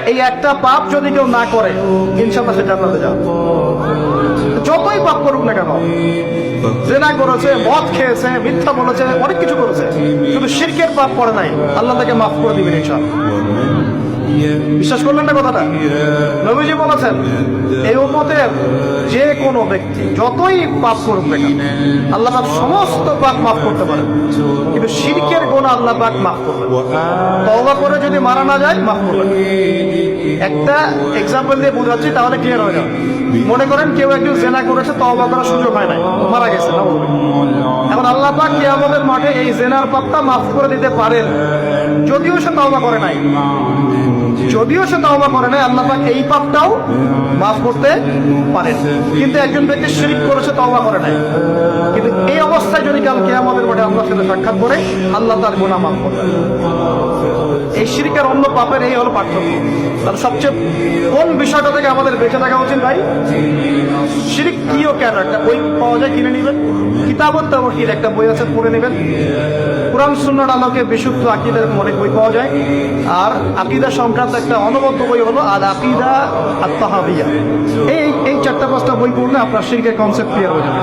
এই একটা পাপ যদি কেউ না করে ইনশাআল্লাহ সে জান্নাতে যাবে। যতই পাপ করুক না কেন, জেনা করেছে, মদ খেয়েছে, মিথ্যা বলেছে, অনেক কিছু করেছে, শুধু শিরকের পাপ করে নাই, আল্লাহ তাকে মাফ করে দিবেন ইনশাআল্লাহ। বিশ্বাস করলেন না কথাটা? নবীজি বলেছেন এই উম্মতের যে কোনো ব্যক্তি যতই পাপ করুক না কেন আল্লাহ পাক সমস্ত পাপ মাফ করতে পারেন, কিন্তু শিরকের গুনাহ আল্লাহ পাক মাফ করবেন। তওবা করে যদি মারা না যায় মাফ করবেন। একটা এক্সাম্পল দিয়ে বোঝাচ্ছি তাহলে ক্লিয়ার হয়ে যাবে। মনে করেন কেউ একজন জেনা করেছে, তওবা করার সুযোগ হয় নাই, মারা গেছে, এখন আল্লাহ পাক কিয়ামতের মাঠে এই জেনার পাপটা মাফ করে দিতে পারেন, যদিও সে তওবা করে নাই। আল্লাহ পাক এই পাপটাও মাফ করতে পারেন। কিন্তু একজন ব্যক্তি শিরক করেছে, তওবা করে নাই, কিন্তু এই অবস্থায় যদি কাল কিয়ামতের মাঠে আল্লাহর সাথে সাক্ষাৎ করে, আল্লাহ তার গুনাহ মাফ করবেন। এই শিরকের অন্য পাপের এই হলো পার্থক্য। তাহলে সবচেয়ে কোন বিষয়টা থেকে আমাদের বেঁচে থাকা উচিত ভাই? শিরক কি ও কেন, একটা বই পাওয়া যায়, কিনে নেবেন। কিতাবুত তাওহীদ একটা বই আছে, পড়ে নেবেন। কুরআন সুন্নাহর আলোকে বিশুদ্ধ আকীদার অনেক বই পাওয়া যায়। আর আকীদা সংক্রান্ত একটা অনবদ্য বই হলো আল আকীদা আত তাহাবিয়া। এই 4-5টা বই পড়লে আপনার শিরকের কনসেপ্ট ক্লিয়ার হয়ে যাবে।